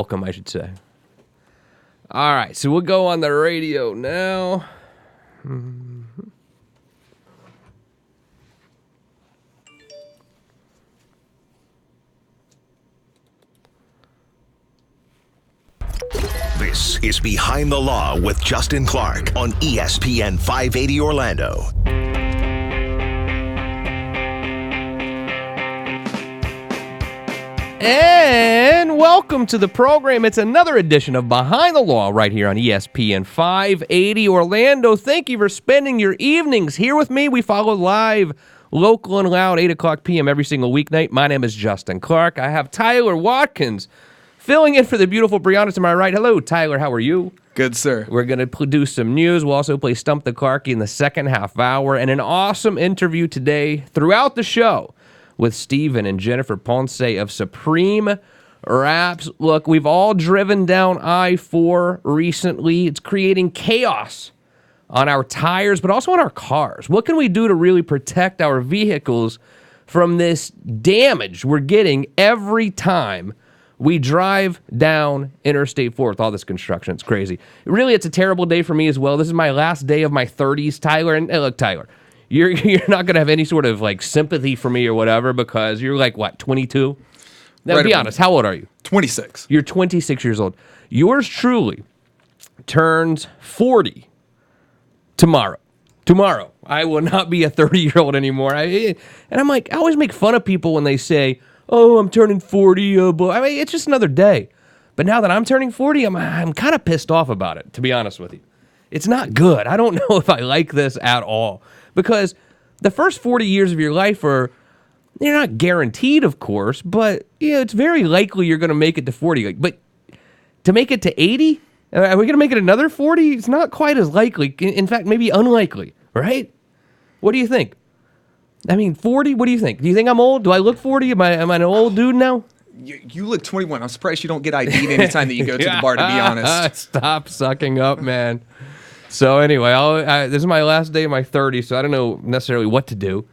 Welcome, I should say. All right, so we'll go on the radio now. This is Behind the Law with Justin Clark on ESPN 580 Orlando. And welcome to the program. It's another edition of Behind the Law right here on ESPN 580 Orlando. Thank you for spending your evenings here with me. We follow live, local and loud, 8 o'clock p.m. every single weeknight. My name is Justin Clark. I have Tyler Watkins filling in for the beautiful Brianna to my right. Hello, Tyler. How are you? Good, sir. We're going to do some news. We'll also play Stump the Clarky in the second half hour. And an awesome interview today throughout the show with Steven and Jennifer Ponce of Supreme Wraps. Look, we've all driven down I-4 recently. It's creating chaos on our tires, but also on our cars. What can we do to really protect our vehicles from this damage we're getting every time we drive down Interstate 4 with all this construction? It's crazy. Really, it's a terrible day for me as well. This is my last day of my 30s, Tyler. And look, Tyler, you're not going to have any sort of like sympathy for me or whatever because you're like, what, 22? Now, Right be around honest, how old are you? 26. You're 26 years old. Yours truly turns 40 tomorrow. Tomorrow. I will not be a 30-year-old anymore. And I'm like, I always make fun of people when they say, oh, I'm turning 40. But I mean, it's just another day. But now that I'm turning 40, I'm kind of pissed off about it, to be honest with you. It's not good. I don't know if I like this at all. Because the first 40 years of your life are, you're not guaranteed, of course, but it's very likely you're going to make it to 40. But to make it to 80, are we going to make it another 40? It's not quite as likely. In fact, maybe unlikely, right? What do you think? I mean, 40, what do you think? Do you think I'm old? Do I look 40? Am I an old dude now? You look 21. I'm surprised you don't get ID'd anytime that you go to the bar, to be honest. Stop sucking up, man. So anyway, this is my last day of my 30s, so I don't know necessarily what to do.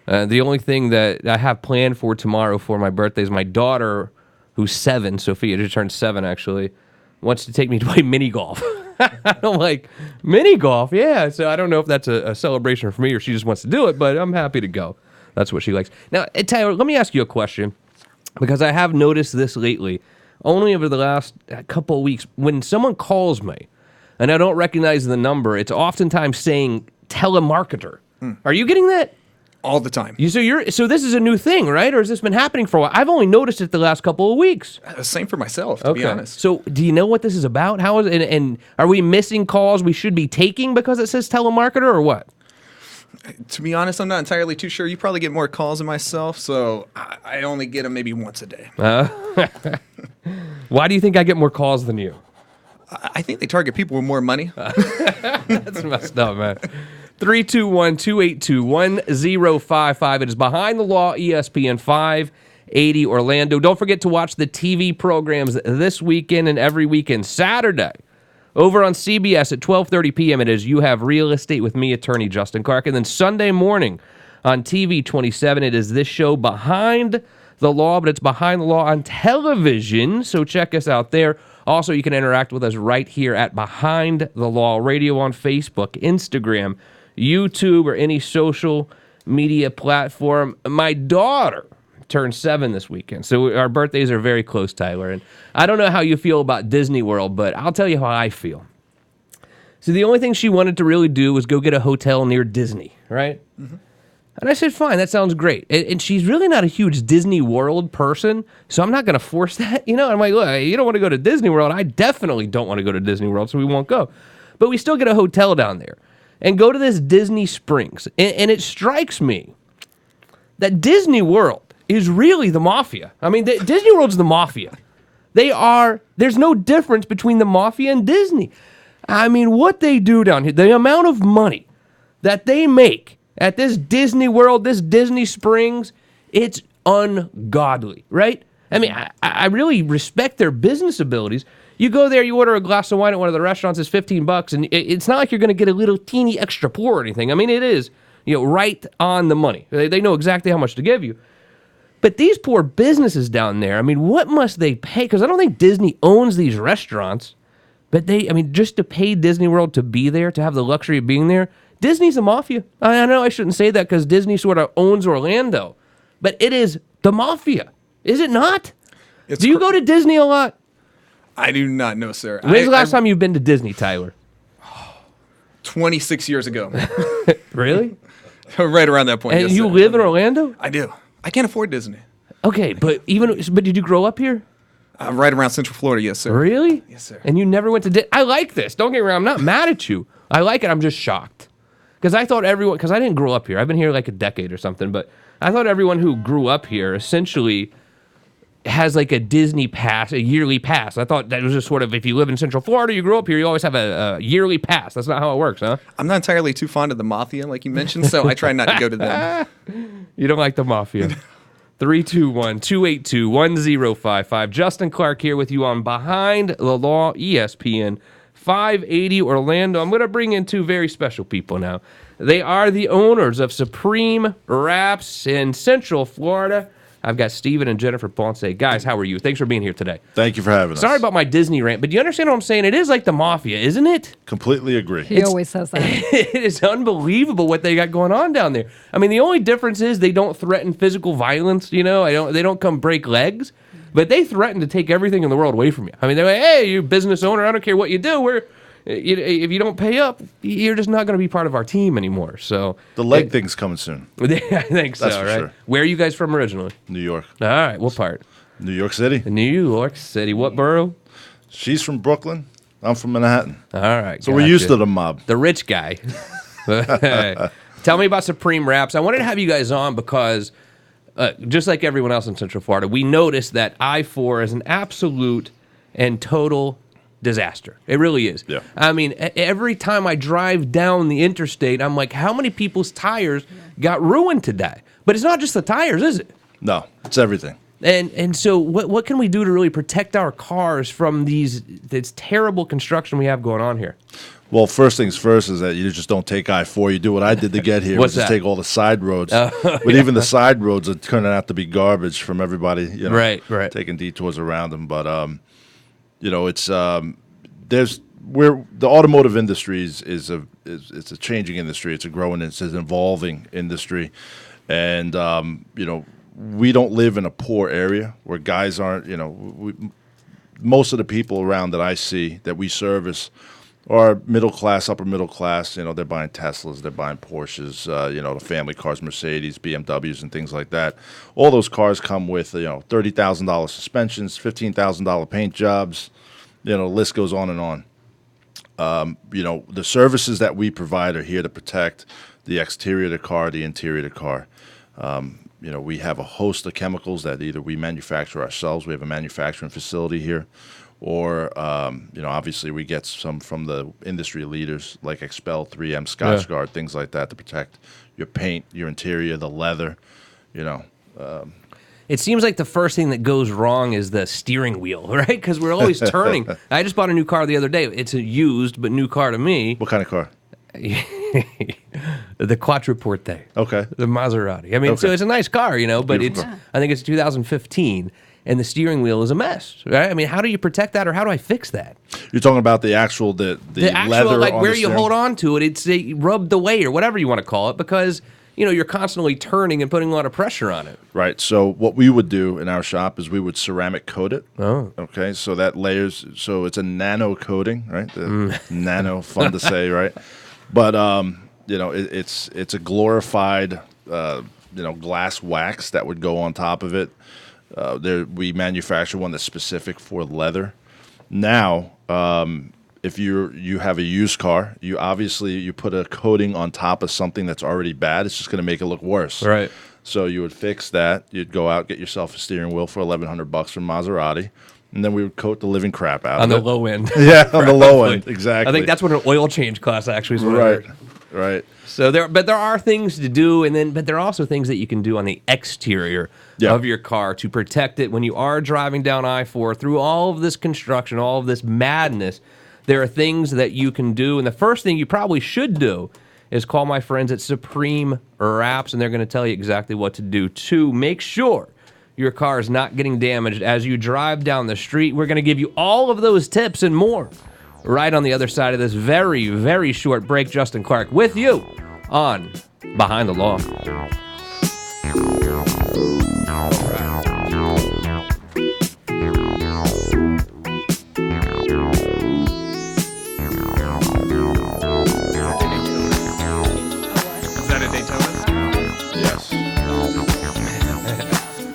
The only thing that I have planned for tomorrow for my birthday is my daughter, who's 7, Sophia, just turned 7 actually, wants to take me to play mini golf. I'm like, mini golf? Yeah. So I don't know if that's a celebration for me or she just wants to do it, but I'm happy to go. That's what she likes. Now, Tyler, let me ask you a question, because I have noticed this lately, only over the last couple of weeks. When someone calls me and I don't recognize the number, it's oftentimes saying telemarketer. Are you getting that? All the time. So this is a new thing, right? Or has this been happening for a while? I've only noticed it the last couple of weeks. Same for myself, to be honest. So do you know what this is about? How is it? And are we missing calls we should be taking because it says telemarketer or what? To be honest, I'm not entirely too sure. You probably get more calls than myself, so I only get them maybe once a day. Why do you think I get more calls than you? I think they target people with more money. That's messed up, man. 321-282-1055. It is Behind the Law, ESPN 580 Orlando. Don't forget to watch the TV programs this weekend and every weekend. Saturday, over on CBS at 12:30 p.m. it is You Have Real Estate with me, attorney Justin Clark. And then Sunday morning on TV 27, it is this show, Behind the Law, but it's Behind the Law on television, so check us out there. Also, you can interact with us right here at Behind the Law Radio on Facebook, Instagram, YouTube, or any social media platform. My daughter turned 7 this weekend, so our birthdays are very close, Tyler. And I don't know how you feel about Disney World, but I'll tell you how I feel. So the only thing she wanted to really do was go get a hotel near Disney, right? Mm-hmm. And I said, fine, that sounds great. And she's really not a huge Disney World person, so I'm not going to force that. I'm like, look, you don't want to go to Disney World. I definitely don't want to go to Disney World, so we won't go. But we still get a hotel down there and go to this Disney Springs. And it strikes me that Disney World is really the mafia. I mean, Disney World's the mafia. There's no difference between the mafia and Disney. I mean, what they do down here, the amount of money that they make at this Disney World, this Disney Springs, it's ungodly, right? I mean, I really respect their business abilities. You go there, you order a glass of wine at one of the restaurants, it's $15, and it's not like you're going to get a little teeny extra pour or anything. I mean, it is, right on the money. They know exactly how much to give you. But these poor businesses down there, I mean, what must they pay? Because I don't think Disney owns these restaurants. But just to pay Disney World to be there, to have the luxury of being there, Disney's a mafia. I know I shouldn't say that because Disney sort of owns Orlando. But it is the mafia. Is it not? Do you go to Disney a lot? I do not know, sir. When's the last time you've been to Disney, Tyler? 26 years ago. Really? Right around that point. And yes, you sir. live in Orlando? I do. I can't afford Disney. Okay, but did you grow up here? Right around Central Florida, yes, sir. Really? Yes, sir. And you never went to Disney? I like this. Don't get me wrong. I'm not mad at you. I like it. I'm just shocked. Because I thought everyone, because I didn't grow up here. I've been here like a decade or something, but I thought everyone who grew up here essentially has like a Disney pass, a yearly pass. I thought that was just sort of, if you live in Central Florida, you grew up here, you always have a yearly pass. That's not how it works, huh? I'm not entirely too fond of the mafia, like you mentioned, so I try not to go to them. You don't like the mafia. 321-282-1055. Justin Clark here with you on Behind the Law, ESPN 580 Orlando. I'm going to bring in two very special people now. They are the owners of Supreme Wraps in Central Florida. I've got Steven and Jennifer Ponce. Guys, how are you? Thanks for being here today. Thank you for having us. Sorry about my Disney rant, but do you understand what I'm saying? It is like the mafia, isn't it? Completely agree. He always says that. It is unbelievable what they got going on down there. I mean, the only difference is they don't threaten physical violence, They don't come break legs, but they threaten to take everything in the world away from you. I mean, they're like, hey, you business owner, I don't care what you do. If you don't pay up, you're just not going to be part of our team anymore. So The leg thing's coming soon. I think so, That's for right? sure. Where are you guys from originally? New York. All right, what part? New York City. New York City. What borough? She's from Brooklyn. I'm from Manhattan. All right. So we're used to the mob. The rich guy. Tell me about Supreme Wraps. I wanted to have you guys on because, just like everyone else in Central Florida, we noticed that I-4 is an absolute and total disaster. It really is. Yeah. I mean, every time I drive down the interstate, I'm like, how many people's tires got ruined today? But it's not just the tires, is it? No, it's everything. And so what can we do to really protect our cars from this terrible construction we have going on here? Well, first things first is that you just don't take I-4. You do what I did to get here, What's which is that? take all the side roads. But even the side roads are turning out to be garbage from everybody, Right. taking detours around them. But, it's where the automotive industry is a changing industry. It's a growing, it's an evolving industry. And, we don't live in a poor area where guys aren't, most of the people around that I see that we service are middle class, upper middle class. They're buying Teslas, they're buying Porsches, the family cars, Mercedes, BMWs, and things like that. All those cars come with, $30,000 suspensions, $15,000 paint jobs. The list goes on and on. The services that we provide are here to protect the exterior of the car, the interior of the car. We have a host of chemicals that either we manufacture ourselves, we have a manufacturing facility here, or, obviously we get some from the industry leaders like Expel, 3M, Scotchgard, things like that to protect your paint, your interior, the leather, It seems like the first thing that goes wrong is the steering wheel, right? Because we're always turning. I just bought a new car the other day. It's a used but new car to me. What kind of car? The Quattroporte. Okay. The Maserati. I mean, so it's a nice car, but Beautiful I think it's 2015, and the steering wheel is a mess, right? I mean, how do you protect that, or how do I fix that? You're talking about the actual the actual, leather like on where the you steering? hold on to it, it's rubbed away or whatever you want to call it, because you're constantly turning and putting a lot of pressure on it. Right. So what we would do in our shop is we would ceramic coat it. Oh. Okay. So that layers. So it's a nano coating, right? The nano, fun to say, right? But it's a glorified glass wax that would go on top of it. We manufacture one that's specific for leather. Now, if you have a used car, you put a coating on top of something that's already bad, it's just going to make it look worse. Right. So you would fix that. You'd go out, get yourself a steering wheel for $1,100 from Maserati, and then we would coat the living crap out On of the it. low end. Yeah, on the low end, exactly. I think that's what an oil change costs, actually, is what I right. heard. Right. So there are things to do, but there are also things that you can do on the exterior of your car to protect it when you are driving down I-4 through all of this construction, all of this madness. There are things that you can do, and the first thing you probably should do is call my friends at Supreme Wraps, and they're going to tell you exactly what to do to make sure your car is not getting damaged as you drive down the street. We're going to give you all of those tips and more right on the other side of this very, very short break. Justin Clark with you on Behind the Law. Is that a Daytona? Yes.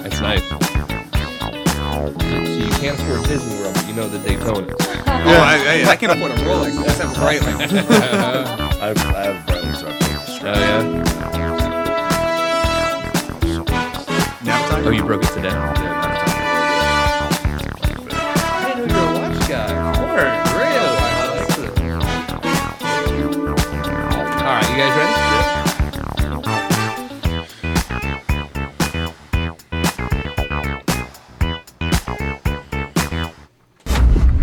That's nice. So you can't afford Disney World, but you know the Daytona. Oh, I can afford a Rolex. Let's have a Breitling. I have Breitling, so I can Oh, yeah? Now time? Oh, you broke it today? I didn't know you were a watch guy. Word, really? I like it. All right, you guys ready?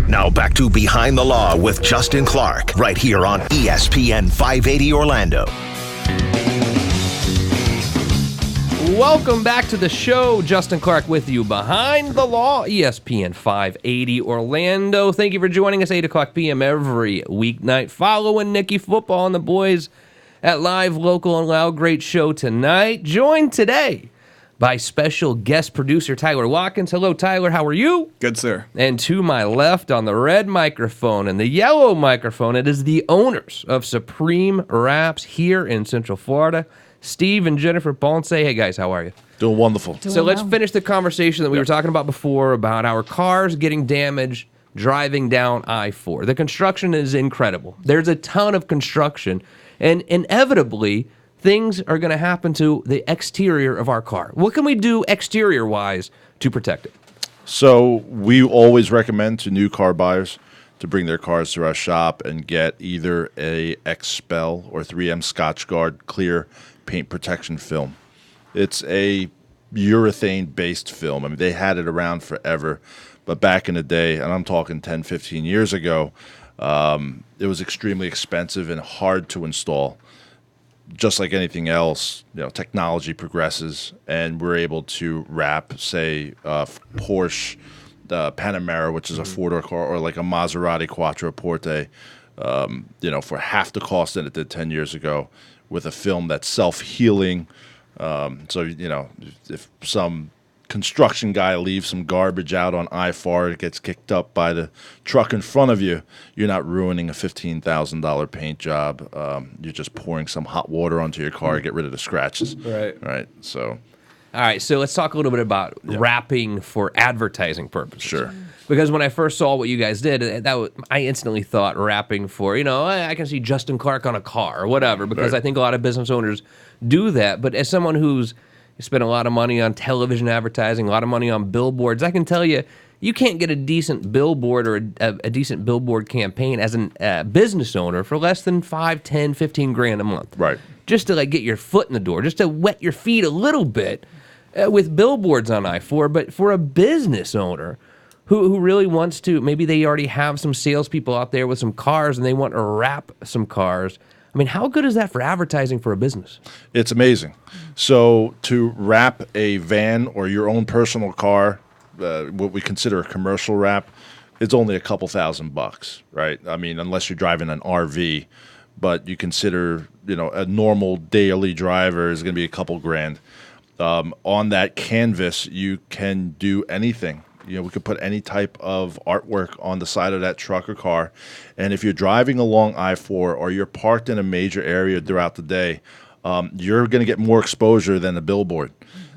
Now back to Behind the Law with Justin Clark, right here on ESPN 580 Orlando. Welcome back to the show. Justin Clark with you Behind the Law, ESPN 580 Orlando. Thank you for joining us 8 o'clock p.m. every weeknight. Following Nicky Football and the boys at Live, Local, and Loud. Great show tonight. Joined today by special guest producer Tyler Watkins. Hello, Tyler. How are you? Good, sir. And to my left on the red microphone and the yellow microphone, it is the owners of Supreme Wraps here in Central Florida, Steve and Jennifer Ponce. Hey, guys, how are you? Doing wonderful. So let's finish the conversation that we were talking about before about our cars getting damaged driving down I-4. The construction is incredible. There's a ton of construction, and inevitably, things are going to happen to the exterior of our car. What can we do exterior-wise to protect it? So we always recommend to new car buyers to bring their cars to our shop and get either a Expel or 3M Scotchgard clear paint protection film. It's a urethane-based film. I mean, they had it around forever, but back in the day, and I'm talking 10, 15 years ago, it was extremely expensive and hard to install. Just like anything else, technology progresses, and we're able to wrap, say, Porsche Panamera, which is a four-door car, or like a Maserati Quattroporte, for half the cost that it did 10 years ago, with a film that's self-healing. If some construction guy leaves some garbage out on I-4, it gets kicked up by the truck in front of you, you're not ruining a $15,000 paint job. You're just pouring some hot water onto your car to get rid of the scratches. Right. So, all right, so let's talk a little bit about wrapping for advertising purposes. Sure. Because when I first saw what you guys did, I instantly thought wrapping for, I can see Justin Clark on a car or whatever, because Right. I think a lot of business owners do that. But as someone who's spent a lot of money on television advertising, a lot of money on billboards, I can tell you, you can't get a decent billboard or a decent billboard campaign as a business owner for less than 5, 10, 15 grand a month. Right. Just to get your foot in the door, just to wet your feet a little bit with billboards on I-4. But for a business owner who really wants to, maybe they already have some salespeople out there with some cars and they want to wrap some cars. I mean, how good is that for advertising for a business? It's amazing. So to wrap a van or your own personal car, what we consider a commercial wrap, it's only a couple $1,000, right? I mean, unless you're driving an RV, but you consider, a normal daily driver is going to be a couple grand. On that canvas, you can do anything. We could put any type of artwork on the side of that truck or car. And if you're driving along I-4 or you're parked in a major area throughout the day, you're going to get more exposure than a billboard.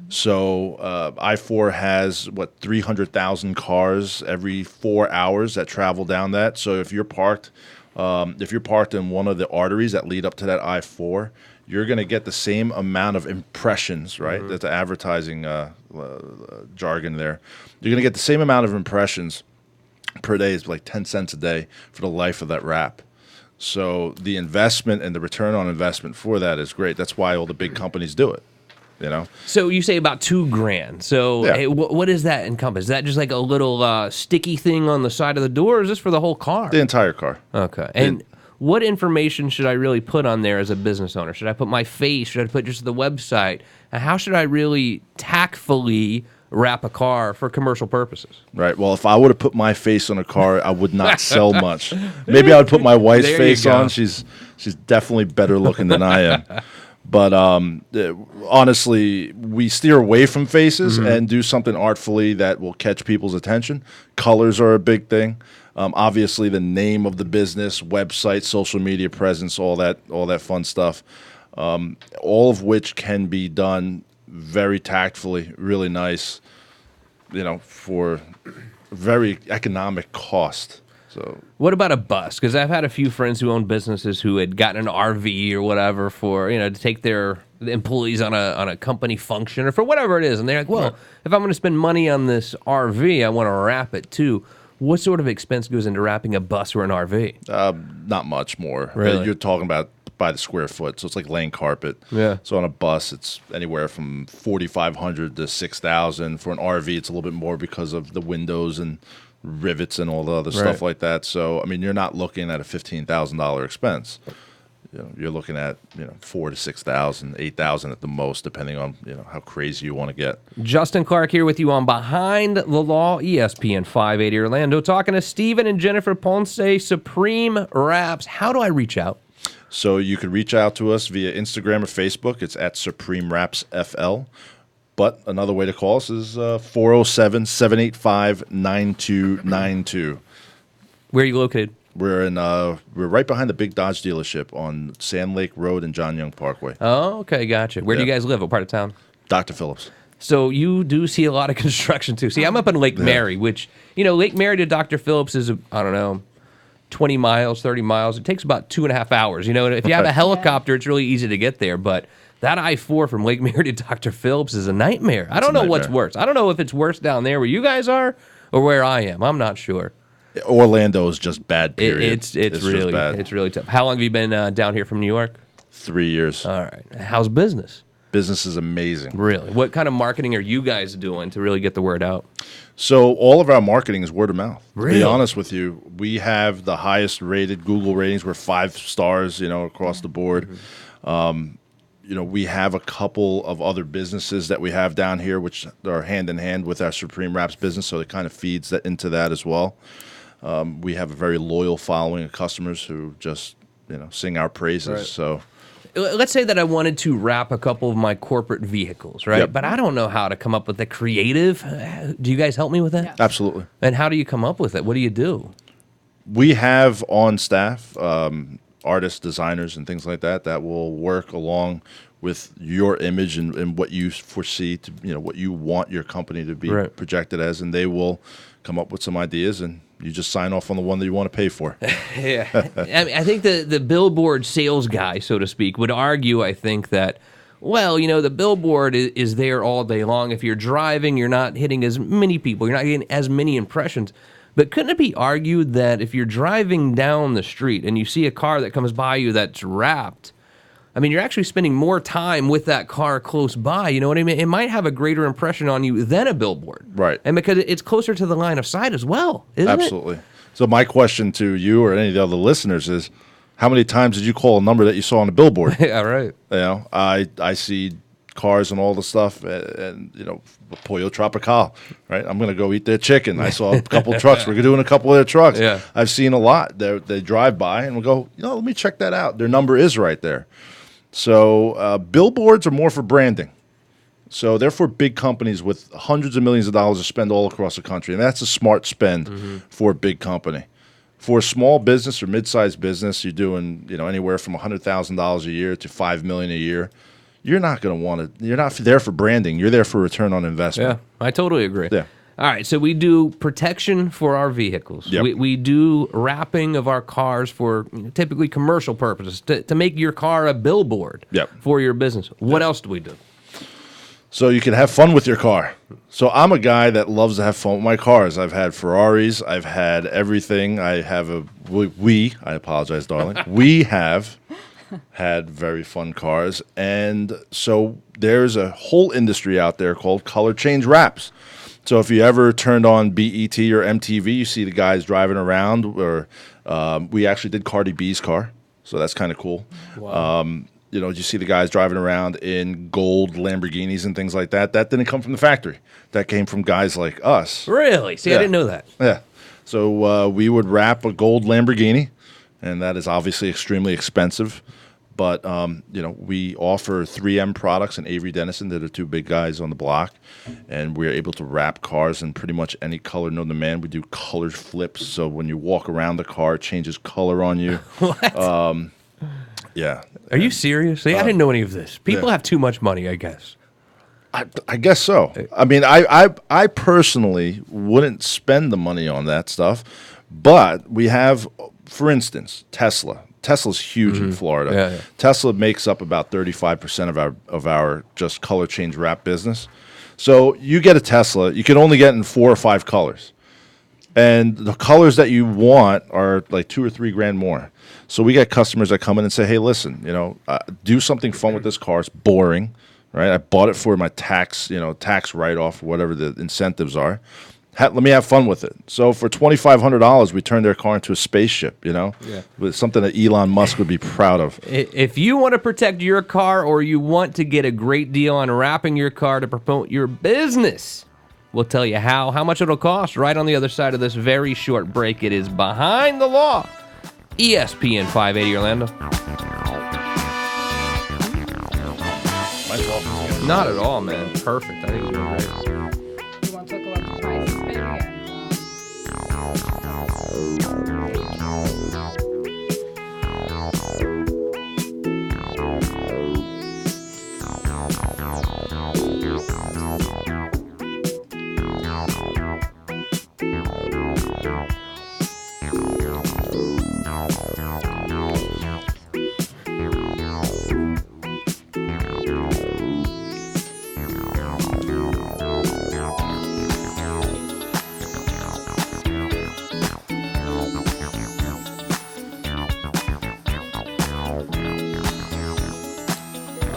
So I-4 has, 300,000 cars every 4 hours that travel down that. So if you're parked in one of the arteries that lead up to that I-4, you're going to get the same amount of impressions, right? That's the advertising jargon there. You're going to get the same amount of impressions per day. It's like 10 cents a day for the life of that wrap. So the investment and the return on investment for that is great. That's why all the big companies do it, So you say about $2 grand. So Yeah. hey, what does that encompass? Is that just like a little sticky thing on the side of the door, or is this for the whole car? The entire car. Okay. And what information should I really put on there as a business owner? Should I put my face? Should I put just the website? And how should I really tactfully wrap a car for commercial purposes. Right. Well, if I would have put my face on a car, I would not sell much. Maybe I would put my wife's There you face go. on. She's definitely better looking than I am. But honestly, we steer away from faces and do something artfully that will catch people's attention. Colors are a big thing. Obviously, the name of the business, website, social media presence, all that fun stuff. All of which can be done very tactfully, really nice, for very economic cost. So What about a bus? Because I've had a few friends who own businesses who had gotten an RV or whatever for to take their employees on a company function or for whatever it is, and they're like, well, if I'm going to spend money on this RV, I want to wrap it too. What sort of expense goes into wrapping a bus or an RV? not much more. Really? You're talking about by the square foot, so it's like laying carpet. Yeah. So on a bus, it's anywhere from $4,500 to $6,000. For an RV, it's a little bit more because of the windows and rivets and all the other stuff like that. So I mean, you're not looking at a $15,000 expense. You're looking at $4,000 to $6,000, $8,000 at the most, depending on how crazy you want to get. Justin Clark here with you on Behind the Law, ESPN 580 Orlando, talking to Steven and Jennifer Ponce, Supreme Wraps. How do I reach out? So you could reach out to us via Instagram or Facebook. It's at Supreme Wraps FL. But another way to call us is 407-785-9292. Where are you located? We're right behind the big Dodge dealership on Sand Lake Road and John Young Parkway. Oh, okay, gotcha. Where do you Yeah. guys live? What part of town? Dr. Phillips. So you do see a lot of construction too. See, I'm up in Lake Mary, which, Lake Mary to Dr. Phillips is, 20 miles, 30 miles. It takes about 2.5 hours. If you have a helicopter, it's really easy to get there. But that I-4 from Lake Mary to Dr. Phillips is a nightmare. I don't know what's nightmare. worse. I don't know if it's worse down there where you guys are or where I am. I'm not sure. Orlando is just bad, period. It's just really bad. it's really tough. How long have you been down here from New York? 3 years. All right. How's business? Business is amazing. Really? What kind of marketing are you guys doing to really get the word out? So all of our marketing is word of mouth. Really? To be honest with you, we have the highest rated Google ratings. We're 5 stars, across the board. We have a couple of other businesses that we have down here, which are hand in hand with our Supreme Wraps business. So it kind of feeds into that as well. We have a very loyal following of customers who just, sing our praises. Right. So Let's say that I wanted to wrap a couple of my corporate vehicles, right? Yep. But I don't know how to come up with the creative. Do you guys help me with that? Yeah. absolutely. And how do you come up with it? What do you do? We have on staff artists, designers, and things like that will work along with your image and what you foresee to what you want your company to be Right. projected as, and they will come up with some ideas, and you just sign off on the one that you want to pay for. Yeah. I think the billboard sales guy, so to speak, would argue, I think, that, well, the billboard is there all day long. If you're driving, you're not hitting as many people. You're not getting as many impressions. But couldn't it be argued that if you're driving down the street and you see a car that comes by you that's wrapped, you're actually spending more time with that car close by. You know what I mean? It might have a greater impression on you than a billboard. Right. And because it's closer to the line of sight as well, isn't it? Absolutely. So my question to you or any of the other listeners is, how many times did you call a number that you saw on the billboard? Yeah, right. I see cars and all the stuff, and Pollo Tropical, right? I'm going to go eat their chicken. I saw a couple trucks. We're doing a couple of their trucks. Yeah. I've seen a lot. They drive by and we'll go, let me check that out. Their number is right there. So billboards are more for branding. So they're for big companies with hundreds of millions of dollars to spend all across the country, and that's a smart spend for a big company. For a small business or mid-sized business, you're doing anywhere from $100,000 a year to $5 million a year. You're not going to want to. You're not there for branding. You're there for return on investment. Yeah, I totally agree. Yeah. All right, so we do protection for our vehicles. Yep. We do wrapping of our cars for typically commercial purposes, to make your car a billboard Yep. for your business. What else do we do? So you can have fun with your car. So I'm a guy that loves to have fun with my cars. I've had Ferraris. I've had everything. I have I apologize, darling. We have had very fun cars. And so there's a whole industry out there called color change wraps. So if you ever turned on BET or MTV, you see the guys driving around. Or we actually did Cardi B's car. So that's kind of cool. Wow. you see the guys driving around in gold Lamborghinis and things like that. That didn't come from the factory. That came from guys like us. Really? See, I Yeah. didn't know that. Yeah. So we would wrap a gold Lamborghini, and that is obviously extremely expensive. But, we offer 3M products and Avery Dennison. They're the two big guys on the block. And we're able to wrap cars in pretty much any color known to man. We do color flips. So when you walk around the car, it changes color on you. What? Yeah. Are you serious? See, I didn't know any of this. People yeah. have too much money, I guess. I guess so. I mean, I personally wouldn't spend the money on that stuff. But we have, for instance, Tesla. Tesla's huge in Florida. Yeah. Tesla makes up about 35% of our just color change wrap business. So you get a Tesla, you can only get in 4 or 5 colors. And the colors that you want are like $2 or $3 grand more. So we get customers that come in and say, hey, listen, do something fun with this car. It's boring, right? I bought it for my tax write-off, whatever the incentives are. Let me have fun with it. So for $2,500, we turned their car into a spaceship, with something that Elon Musk would be proud of. If you want to protect your car or you want to get a great deal on wrapping your car to promote your business, we'll tell you how much it'll cost right on the other side of this very short break. It is Behind the Law, ESPN 580 Orlando. Not at all, man. Perfect. I think you're doing great. You want to talk about the prices, baby?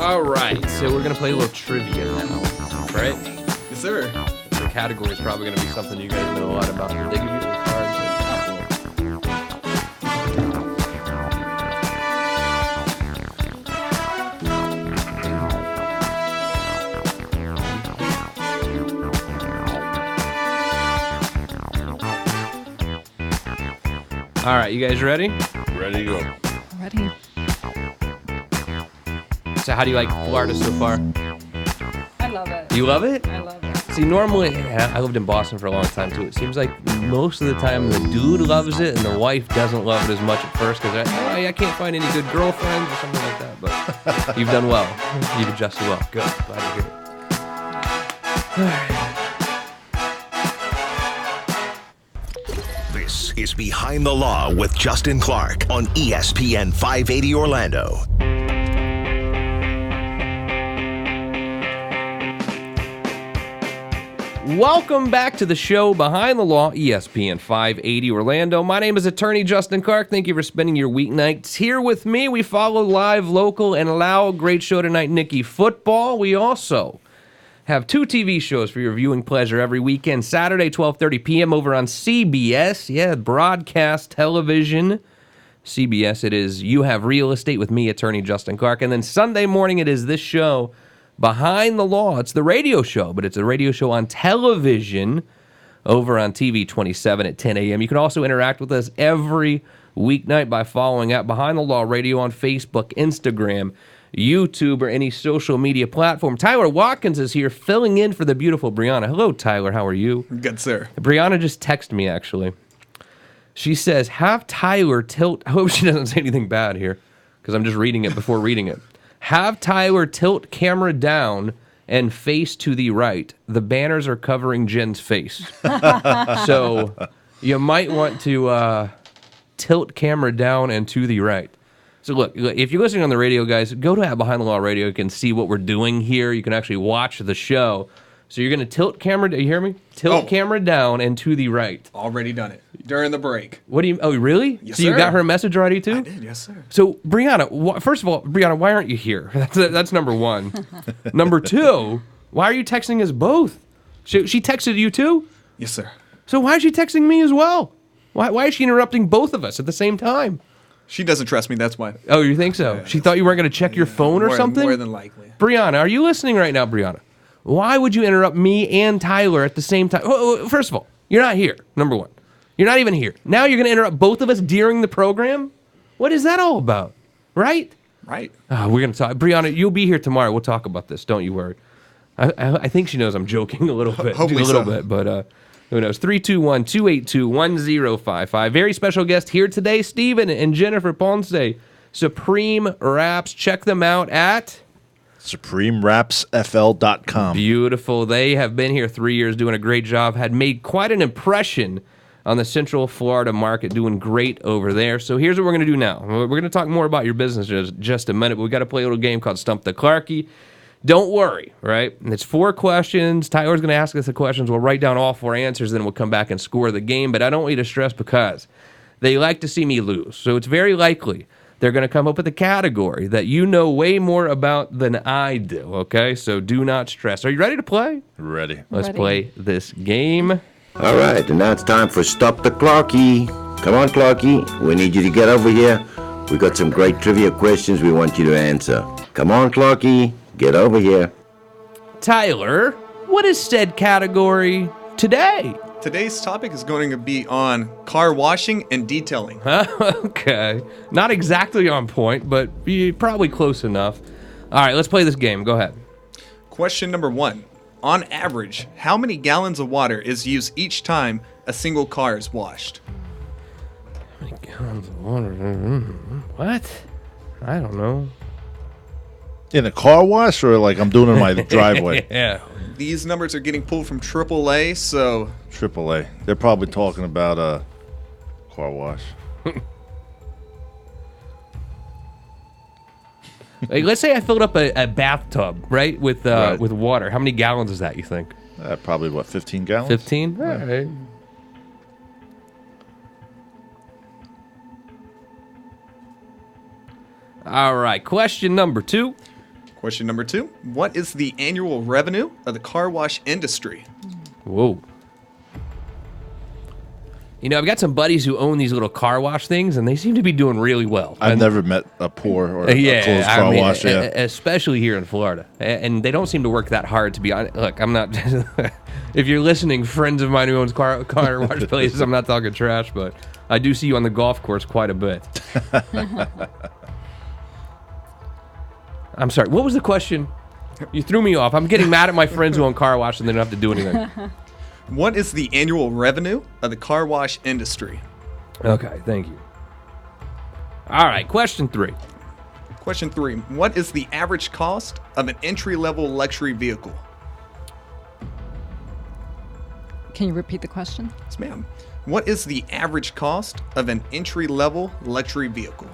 All right, so we're going to play a little trivia now, right? Yes, sir. The category is probably going to be something you guys know a lot about. They give you the cards. All right, you guys ready? Ready to go. Ready? So how do you like Florida so far? I love it. You love it? I love it. See, normally, I lived in Boston for a long time too. It seems like most of the time the dude loves it and the wife doesn't love it as much at first because I can't find any good girlfriends or something like that. But you've done well. You've adjusted well. Good. Glad to hear it. This is Behind the Law with Justin Clark on ESPN 580 Orlando. Welcome back to the show Behind the Law, ESPN 580 Orlando. My name is Attorney Justin Clark. Thank you for spending your weeknights here with me. We follow live, local, and loud. Great show tonight, Nicky Football. We also have 2 TV shows for your viewing pleasure every weekend. Saturday, 12:30 p.m. over on CBS. Yeah, broadcast television. CBS, it is You Have Real Estate with me, Attorney Justin Clark. And then Sunday morning, it is this show, Behind the Law. It's the radio show, but it's a radio show on television over on TV 27 at 10 a.m. You can also interact with us every weeknight by following at Behind the Law Radio on Facebook, Instagram, YouTube, or any social media platform. Tyler Watkins is here filling in for the beautiful Brianna. Hello, Tyler. How are you? Good, sir. Brianna just texted me, actually. She says, have Tyler tilt... I hope she doesn't say anything bad here, because I'm just reading it before reading it. Have Tyler tilt camera down and face to the right. The banners are covering Jen's face. So you might want to tilt camera down and to the right. So look, if you're listening on the radio, guys, go to Behind the Law Radio. You can see what we're doing here. You can actually watch the show. So you're going to tilt camera... You hear me? Tilt camera down and to the right. Already done it during the break. What do you... Oh, really? Yes, so you sir. got her message already, too? I did, yes, sir. So, Brianna, first of all, Brianna, why aren't you here? That's number one. Number two, why are you texting us both? She texted you, too? Yes, sir. So why is she texting me as well? Why is she interrupting both of us at the same time? She doesn't trust me. That's why. Oh, you think so? She thought you weren't going to check your phone or something? More than likely. Brianna, are you listening right now, Brianna? Why would you interrupt me and Tyler at the same time? First of all, you're not here, number one. You're not even here. Now you're going to interrupt both of us during the program? What is that all about? Right? Right. We're going to talk. Brianna, you'll be here tomorrow. We'll talk about this. Don't you worry. I think she knows I'm joking a little bit. Hopefully a little so. bit, but who knows? 321-282-1055. Very special guest here today, Steven and Jennifer Ponce. Supreme Wraps. Check them out at... SupremeWrapsFL.com. Beautiful. They have been here 3 years, doing a great job. Had made quite an impression on the Central Florida market, doing great over there. So here's what we're going to do now. We're going to talk more about your business in just a minute, but we got to play a little game called Stump the Clarky. Don't worry, right? It's 4 questions. Tyler's going to ask us the questions. We'll write down all 4 answers, then we'll come back and score the game. But I don't want you to stress because they like to see me lose. So it's very likely they're going to come up with a category that you know way more about than I do, okay? So do not stress. Are you ready to play? Ready. Let's Ready. play this game. All right, and now it's time for Stop the Clarky. Come on, Clarky. We need you to get over here. We got some great trivia questions we want you to answer. Come on, Clarky. Get over here. Tyler, what is said category today? Today's topic is going to be on car washing and detailing. Okay. Not exactly on point, but probably close enough. All right, let's play this game. Go ahead. Question number 1. On average, how many gallons of water is used each time a single car is washed? What? I don't know. In a car wash or like I'm doing in my driveway? Yeah. These numbers are getting pulled from AAA, so AAA. They're probably talking about a car wash. Like, let's say I filled up a bathtub, right, with Right. with water. How many gallons is that, you think? Probably, what, 15 gallons? 15? All right. All right. Question number 2. question number 2. What is the annual revenue of the car wash industry? Whoa. You know, I've got some buddies who own these little car wash things, and they seem to be doing really well. I've And- never met a poor or a yeah, closed I car mean, wash. Yeah. especially here in Florida, and they don't seem to work that hard. To be honest, look, I'm not. If you're listening, friends of mine who owns car wash places, I'm not talking trash, but I do see you on the golf course quite a bit. I'm sorry. What was the question? You threw me off. I'm getting mad at my friends who own car wash and they don't have to do anything. What is the annual revenue of the car wash industry? Okay, thank you. All right, question 3. Question 3. What is the average cost of an entry-level luxury vehicle? Can you repeat the question? Yes, ma'am. What is the average cost of an entry-level luxury vehicle?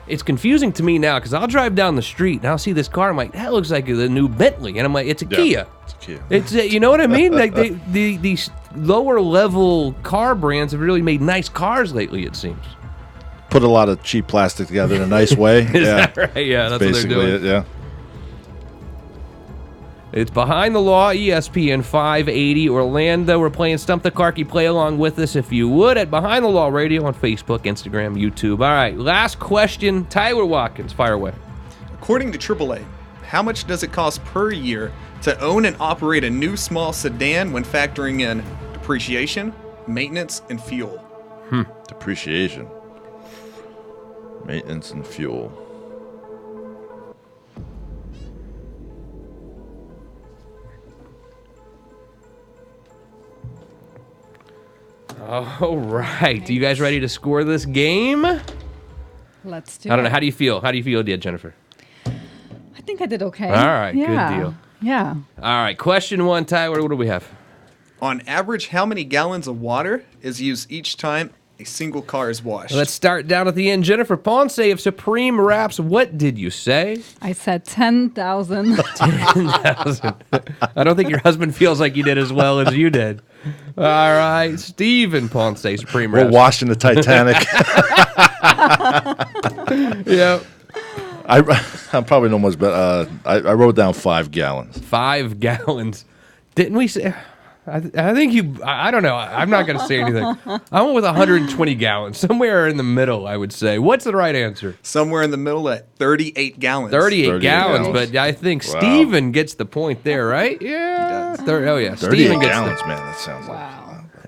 It's confusing to me now because I'll drive down the street and I'll see this car. I'm like, that looks like the new Bentley, and I'm like, it's a Kia. It's a Kia. It's you know what I mean? Like these lower level car brands have really made nice cars lately. It seems. Put a lot of cheap plastic together in a nice way. Yeah. Right? Yeah, that's what they're Basically doing. it, yeah. It's Behind the Law, ESPN 580 Orlando. We're playing Stump the Clarky. Play along with us if you would at Behind the Law Radio on Facebook, Instagram, YouTube. All right, last question. Tyler Watkins, fire away. According to AAA, how much does it cost per year to own and operate a new small sedan when factoring in depreciation, maintenance, and fuel? Depreciation. Maintenance and fuel. All right. You guys ready to score this game? Let's do it. I don't know. How do you feel? How do you feel, dear Jennifer? I think I did okay. All right, good Yeah. deal. Yeah. All right. Question 1, Tyler. What do we have? On average, how many gallons of water is used each time a single car is washed? Let's start down at the end. Jennifer Ponce of Supreme Wraps. What did you say? I said 10,000. I don't think your husband feels like you did as well as you did. All right. Stephen Ponce, Supreme We're Wraps. washing the Titanic. Yep. I'm probably no much better. I wrote down 5 gallons. 5 gallons. Didn't we say? I think you. I don't know. I'm not going to say anything. I went with 120 gallons, somewhere in the middle. I would say. What's the right answer? Somewhere in the middle at 38 gallons. 38 gallons, gallons. but I think Wow. Steven gets the point there, right? Yeah. does. Oh yeah. 38 Steven gets gallons, man. That sounds Wow.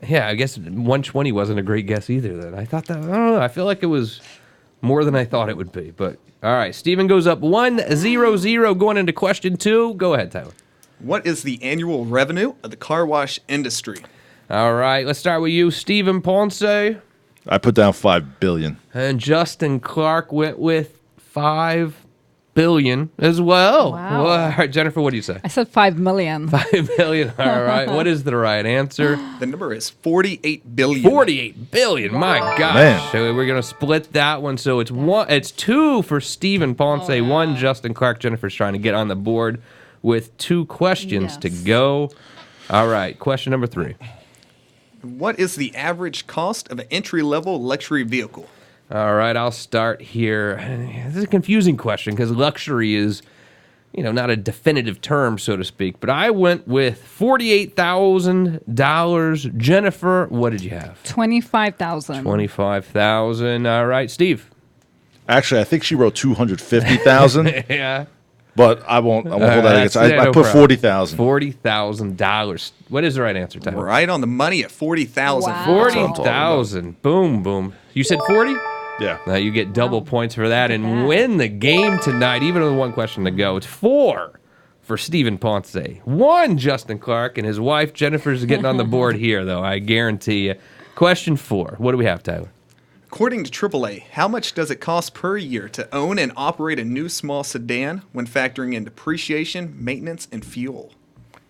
Yeah, I guess 120 wasn't a great guess either. Then I thought that. I don't know. I feel like it was more than I thought it would be. But all right, Steven goes up 1-0 going into question 2. Go ahead, Tyler. What is the annual revenue of the car wash industry? All right, let's start with you, Steven Ponce. I put down $5 billion. And Justin Clark went with $5 billion as well. Wow. Well, all right, Jennifer, what do you say? I said 5 million. $5 billion. All right. What is the right answer? The number is 48 billion. 48 billion. My gosh. Man. So we're gonna split that one. So it's 2 for Steven Ponce, 1 Justin Clark. Jennifer's trying to get on the board with 2 questions to Yes. go. All right. Question number 3. What is the average cost of an entry-level luxury vehicle? All right, I'll start here. This is a confusing question because luxury is, not a definitive term, so to speak. But I went with $48,000. Jennifer, what did you have? 25,000. 25,000. All right, Steve. Actually, I think she wrote 250,000, Yeah. but I won't hold that against. I no put problem. 40,000. $40,000. What is the right answer, Tyler? Right on the money at 40,000. Wow. 40,000. Boom, boom. You said 40? Yeah. Now you get double points for that and win the game tonight, even with 1 question to go. It's 4 for Steven Ponce. 1 Justin Clark, and his wife Jennifer's getting on the board here, though, I guarantee you. Question 4. What do we have, Tyler? According to AAA, how much does it cost per year to own and operate a new small sedan when factoring in depreciation, maintenance, and fuel?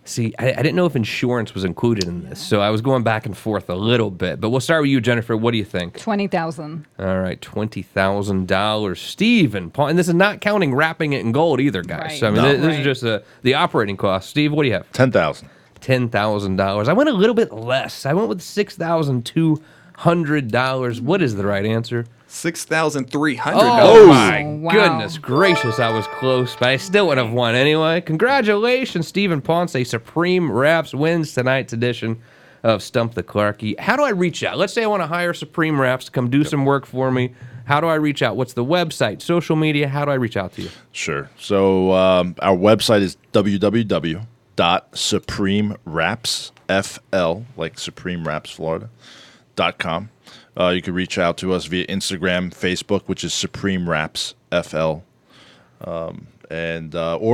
See, I didn't know if insurance was included in this, so I was going back and forth a little bit. But we'll start with you, Jennifer. What do you think? 20,000. All right, $20,000. Steven Ponce, and this is not counting wrapping it in gold either, guys. Right. So, I mean, No. this Right. is just the operating cost. Steve, what do you have? 10,000. $10,000. I went a little bit less. I went with $6,200. What is the right answer? $6,300. Oh my Wow. goodness gracious, I was close, but I still would have won anyway. Congratulations, Steven Ponce. Supreme Wraps wins tonight's edition of Stump the Clarkie. How do I reach out? Let's say I want to hire Supreme Wraps to come do some work for me. How do I reach out? What's the website, social media? How do I reach out to you? Sure. So our website is www.supremewrapsfl, like Supreme Wraps Florida.com. You can reach out to us via Instagram, Facebook, which is Supreme Wraps FL, or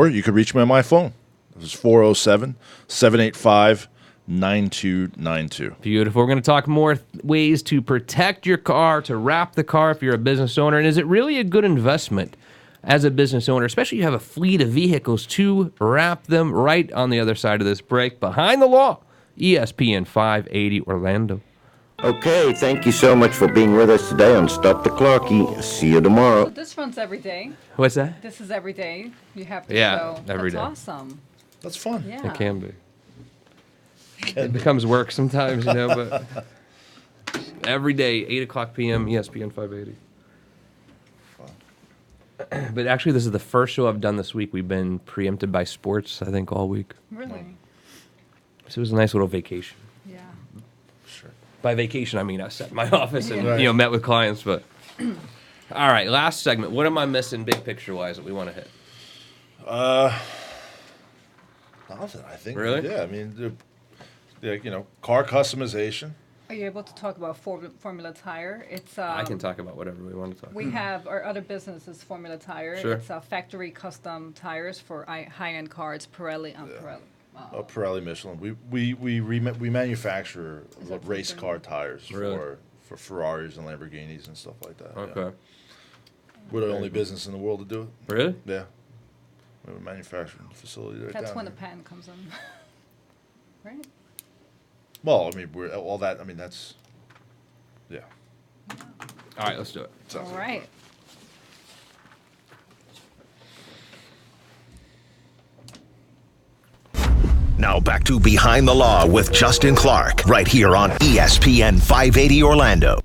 you could reach me on my phone. It was 407-785-9292. Beautiful. We're going to talk more ways to protect your car, to wrap the car if you're a business owner. And is it really a good investment as a business owner, especially if you have a fleet of vehicles, to wrap them? Right on the other side of this break. Behind the Law, ESPN 580 Orlando. Okay, thank you so much for being with us today on Stop the Clarkie. See you So tomorrow. this runs every day. What's that? This is every day. You have to Yeah, show. every That's day. awesome. That's fun. Yeah. It can be. It becomes work sometimes, but every day, 8 o'clock p.m., ESPN 580. But actually, this is the first show I've done this week. We've been preempted by sports, I think, all week. Really? So it was a nice little vacation. Yeah. By vacation, I mean I sat in my office and met with clients. But all right, last segment. What am I missing, big picture wise, that we want to hit? Nothing, I think. Really? Yeah, I mean, car customization. Are you able to talk about Formula Tire? It's I can talk about whatever we want to talk. We have our other business is Formula Tire. Sure. It's factory custom tires for high-end cars, Pirelli and Pirelli. Pirelli, Michelin. We manufacture race something? car tires Really? for Ferraris and Lamborghinis and stuff like that. Okay. Yeah. We're the only business in the world to do it. Really? Yeah. We have a manufacturing facility right That's down when the here. patent comes in. Right? Well, I mean, all that. I mean, that's. Yeah. All right, let's do it. All right. Now back to Behind the Law with Justin Clark, right here on ESPN 580 Orlando.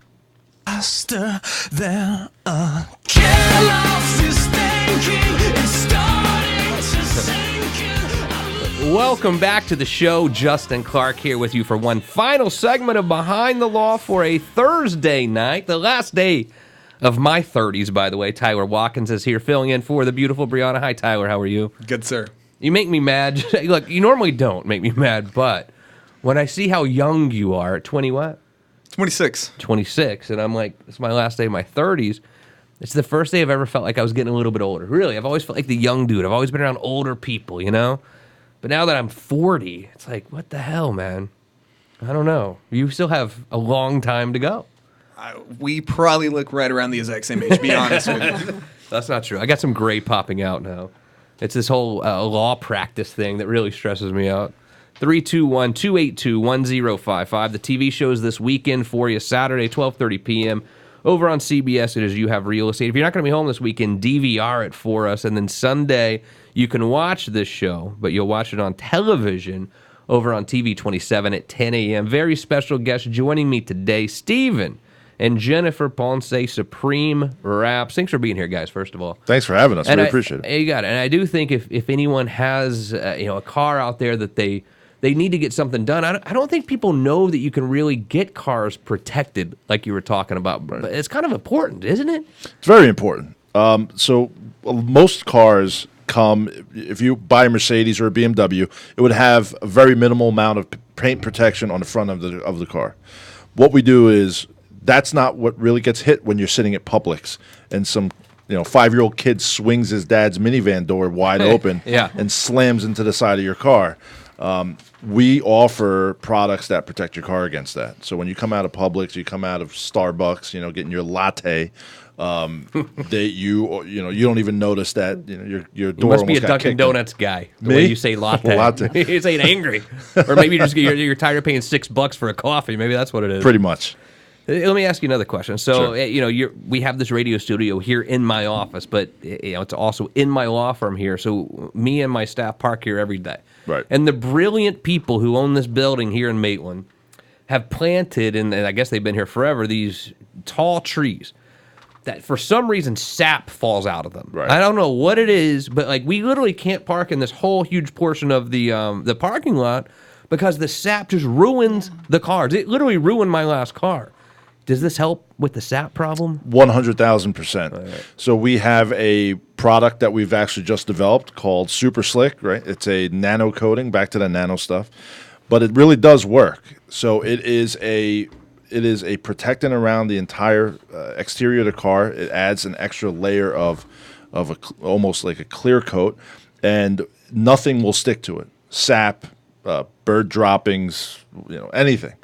Faster than a Kellogg's is thinking, it's starting to sink in. Welcome back to the show. Justin Clark here with you for one final segment of Behind the Law for a Thursday night, the last day of my 30s, by the way. Tyler Watkins is here filling in for the beautiful Brianna. Hi, Tyler. How are you? Good, sir. You make me mad. Look, you normally don't make me mad, but when I see how young you are at 20 what? 26. 26, and I'm like, it's my last day of my 30s. It's the first day I've ever felt like I was getting a little bit older. Really, I've always felt like the young dude. I've always been around older people, you know? But now that I'm 40, it's like, what the hell, man? I don't know. You still have a long time to go. We probably look right around the exact same age, to be honest with you. That's not true. I got some gray popping out now. It's this whole law practice thing that really stresses me out. 321-282-1055. The TV shows this weekend for you, Saturday, 12:30 p.m. Over on CBS, it is You Have Real Estate. If you're not going to be home this weekend, DVR it for us. And then Sunday, you can watch this show, but you'll watch it on television over on TV 27 at 10 a.m. Very special guest joining me today, Steven and Jennifer Ponce, Supreme Wraps. Thanks for being here, guys, first of all. Thanks for having us. And we appreciate it. You got it. And I do think if anyone has a car out there that they need to get something done, I don't think people know that you can really get cars protected like you were talking about. But it's kind of important, isn't it? It's very important. So most cars come, if you buy a Mercedes or a BMW, it would have a very minimal amount of paint protection on the front of the car. What we do is, that's not what really gets hit when you're sitting at Publix and some 5-year-old kid swings his dad's minivan door wide open and slams into the side of your car. We offer products that protect your car against that. So when you come out of Publix, you come out of Starbucks, getting your latte, you don't even notice that your door. You must be a almost got Dunkin' kicked Donuts guy. The Me? way you say latte. Latte. You say it angry, or maybe you're tired of paying $6 for a coffee. Maybe that's what it is. Pretty much. Let me ask you another question. So, Sure. We have this radio studio here in my office, but it's also in my law firm here. So me and my staff park here every day. Right. And the brilliant people who own this building here in Maitland have planted, and I guess they've been here forever, these tall trees that for some reason sap falls out of them. Right. I don't know what it is, but like we literally can't park in this whole huge portion of the parking lot because the sap just ruins the cars. It literally ruined my last car. Does this help with the sap problem? 100,000%. So we have a product that we've actually just developed called Super Slick, right? It's a nano coating, back to the nano stuff, but it really does work. So it is a protectant around the entire exterior of the car. It adds an extra layer of almost like a clear coat, and nothing will stick to it. Sap, bird droppings, anything.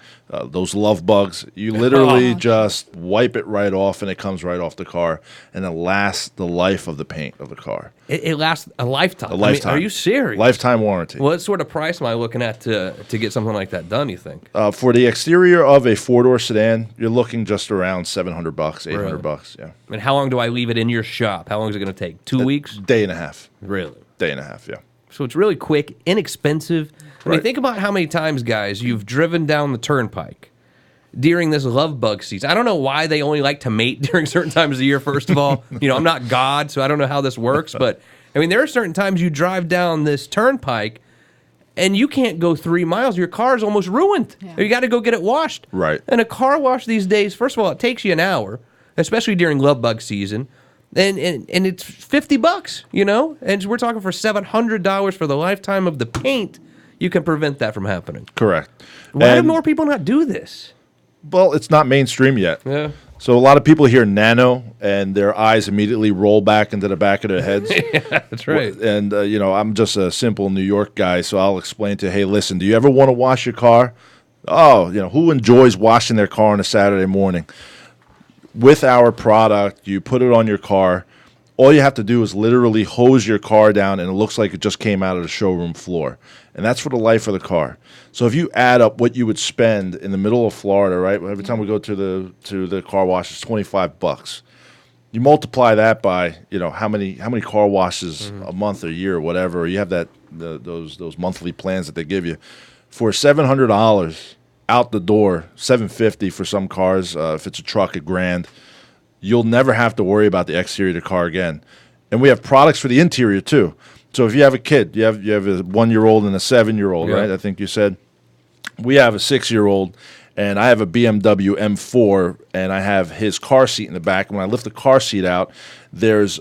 Those love bugs, you literally just wipe it right off, and it comes right off the car, and it lasts the life of the paint of the car. It lasts a lifetime. A lifetime. I mean, are you serious? Lifetime warranty. What sort of price am I looking at to get something like that done, you think? For the exterior of a 4-door sedan, you're looking just around $700, $800. Yeah. And how long do I leave it in your shop? How long is it going to take? 2 weeks? Day and a half. Really? Day and a half, yeah. So it's really quick, inexpensive. I mean, Right. think about how many times, guys, you've driven down the turnpike during this love bug season. I don't know why they only like to mate during certain times of the year, first of all. I'm not God, so I don't know how this works. But, I mean, there are certain times you drive down this turnpike and you can't go 3 miles. Your car's almost ruined. Yeah. You got to go get it washed. Right. And a car wash these days, first of all, it takes you an hour, especially during love bug season. And it's $50, and we're talking for $700 for the lifetime of the paint. You can prevent that from happening. Correct. Why do And- more people not do this? Well, it's not mainstream yet. Yeah. So a lot of people hear nano, and their eyes immediately roll back into the back of their heads. That's right. And, I'm just a simple New York guy, so I'll explain to, hey, listen, do you ever want to wash your car? Oh, who enjoys washing their car on a Saturday morning? With our product, you put it on your car. All you have to do is literally hose your car down, and it looks like it just came out of the showroom floor. And that's for the life of the car. So if you add up what you would spend in the middle of Florida, right? Every time we go to the car wash, it's $25. You multiply that by how many car washes a month or year or whatever. Or you have those monthly plans that they give you for $700 out the door, $750 for some cars. If it's a truck, $1,000. You'll never have to worry about the exterior of the car again. And we have products for the interior too. So if you have a kid, you have a 1-year-old and a 7-year-old, Yeah. right? I think you said. We have a 6-year-old, and I have a BMW M4, and I have his car seat in the back. When I lift the car seat out, there's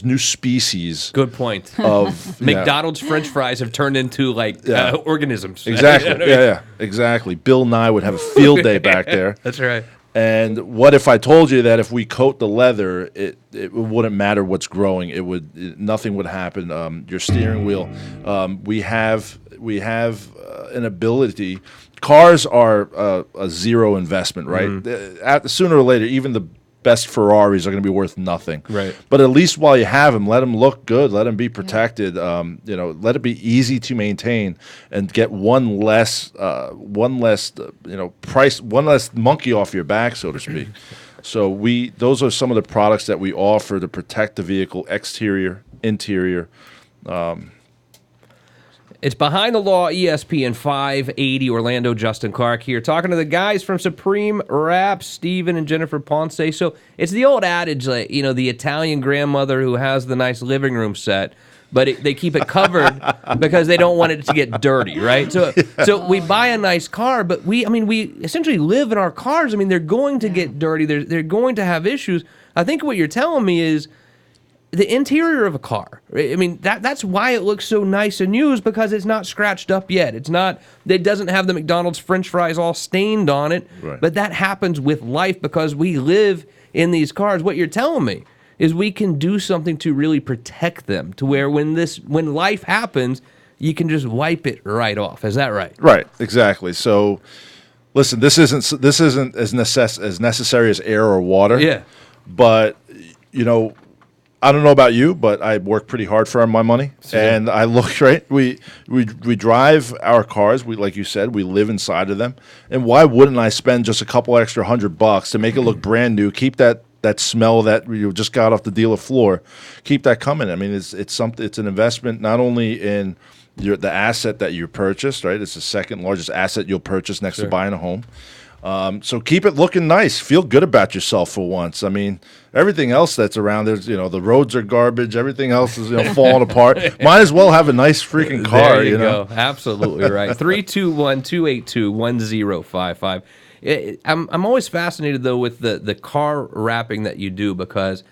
new species Good point. of McDonald's French fries have turned into like organisms. Exactly. You know what I mean? Yeah, exactly. Bill Nye would have a field day back there. That's right. And what if I told you that if we coat the leather, it wouldn't matter what's growing. Nothing would happen. Your steering wheel, we have an ability. Cars are a zero investment, right? Sooner or later, even the best Ferraris are going to be worth nothing. Right. But at least while you have them, let them look good, let them be protected. Let it be easy to maintain, and get one less price, one less monkey off your back, so to speak. So those are some of the products that we offer to protect the vehicle, exterior, interior. It's Behind the Law, ESPN 580, Orlando. Justin Clark here, talking to the guys from Supreme Wraps, Steven and Jennifer Ponce. So it's the old adage, like, the Italian grandmother who has the nice living room set, but they keep it covered because they don't want it to get dirty, right? So we buy a nice car, but we essentially live in our cars. I mean, they're going to get dirty. They're going to have issues. I think what you're telling me is the interior of a car. I mean, that's why it looks so nice and used, because it's not scratched up yet. It doesn't have the McDonald's French fries all stained on it. Right. But that happens with life because we live in these cars. What you're telling me is we can do something to really protect them, to where when life happens, you can just wipe it right off. Is that right? Right, exactly. So, listen, this isn't as necessary as air or water. Yeah. But I don't know about you, but I work pretty hard for my money, and I look right. We drive our cars. Like you said, we live inside of them. And why wouldn't I spend just a couple extra $100 to make it look brand new? Keep that smell that you just got off the dealer floor. Keep that coming. I mean, it's something. It's an investment not only in the asset that you purchased, right? It's the second largest asset you'll purchase next to buying a home. So keep it looking nice. Feel good about yourself for once. I mean, everything else that's around there's the roads are garbage. Everything else is falling apart. Might as well have a nice freaking car. There you go. Absolutely right. 321-282-1055. I'm always fascinated though with the car wrapping that you do, because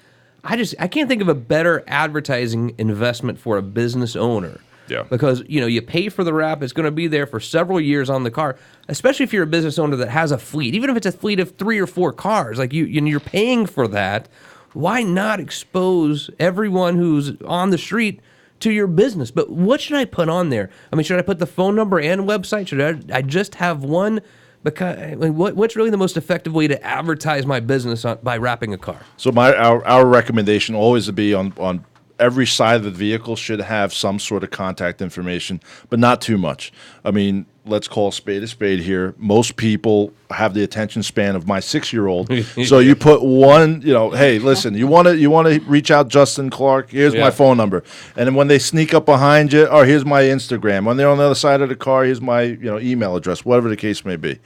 I can't think of a better advertising investment for a business owner. Yeah. Because you pay for the wrap, it's going to be there for several years on the car, especially if you're a business owner that has a fleet. Even if it's a fleet of 3 or 4 cars, like you're paying for that. Why not expose everyone who's on the street to your business? But what should I put on there? I mean, should I put the phone number and website? Should I just have one? Because what's really the most effective way to advertise my business by wrapping a car? So our recommendation always would be on every side of the vehicle should have some sort of contact information, but not too much. I mean, let's call a spade here. Most people have the attention span of my 6-year-old. So you put one, hey, listen, you want to reach out, Justin Clark, here's my phone number. And then when they sneak up behind you, here's my Instagram. When they're on the other side of the car, here's my email address, whatever the case may be.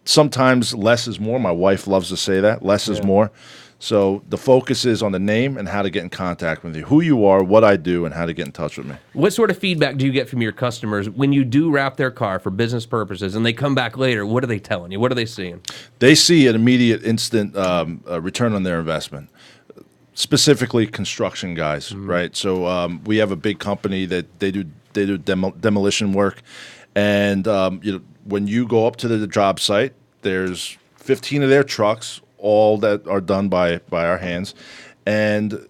Sometimes less is more. My wife loves to say that. Less is more. So the focus is on the name and how to get in contact with you, who you are, what I do, and how to get in touch with me. What sort of feedback do you get from your customers when you do wrap their car for business purposes and they come back later? What are they telling you? What are they seeing? They see an immediate, instant return on their investment, specifically construction guys, right? So we have a big company that they do demolition work, and when you go up to the job site, there's 15 of their trucks, all that are done by our hands. And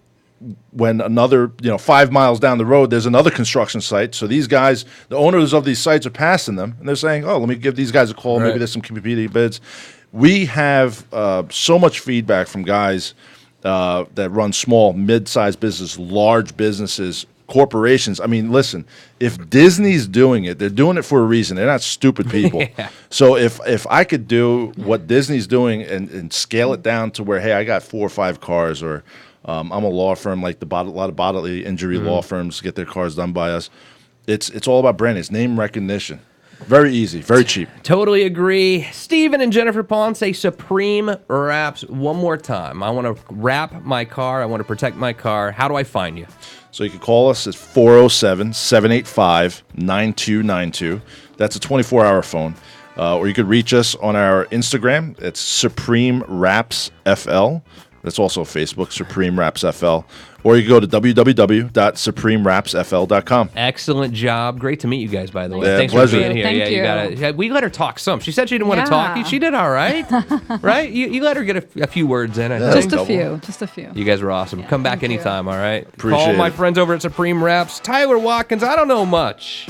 when another, 5 miles down the road, there's another construction site. So these guys, the owners of these sites are passing them, and they're saying, let me give these guys a call. Right. Maybe there's some competing bids. We have so much feedback from guys that run small, mid-sized businesses, large businesses, corporations. I mean, listen, if Disney's doing it, they're doing it for a reason. They're not stupid people. Yeah. So if I could do what Disney's doing and scale it down to where, hey, I got 4 or 5 cars, or I'm a law firm, like a lot of bodily injury law firms get their cars done by us. It's all about branding. It's name recognition. Very easy, very cheap. Totally agree. Steven and Jennifer Ponce, Supreme Wraps. One more time. I want to wrap my car. I want to protect my car. How do I find you? So you can call us at 407-785-9292. That's a 24-hour phone. Or you could reach us on our Instagram. It's Supreme Wraps FL. That's also Facebook, Supreme Wraps FL. Or you can go to www.supremewrapsfl.com. Excellent job. Great to meet you guys, by the way. Yeah, Thanks pleasure. for being here. Thank yeah, you. gotta. We let her talk some. She said she didn't want to talk. Yeah. She did all right. Right? You let her get a few words in. I Just think. a few. Just a few. You guys were awesome. Come back thank you. anytime, all right? Appreciate Call my it. friends over at Supreme Wraps. Tyler Watkins, I don't know much,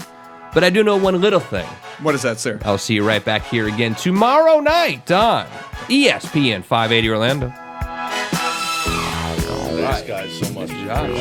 but I do know one little thing. What is that, sir? I'll see you right back here again tomorrow night on ESPN 580 Orlando. Thanks, guys, so much.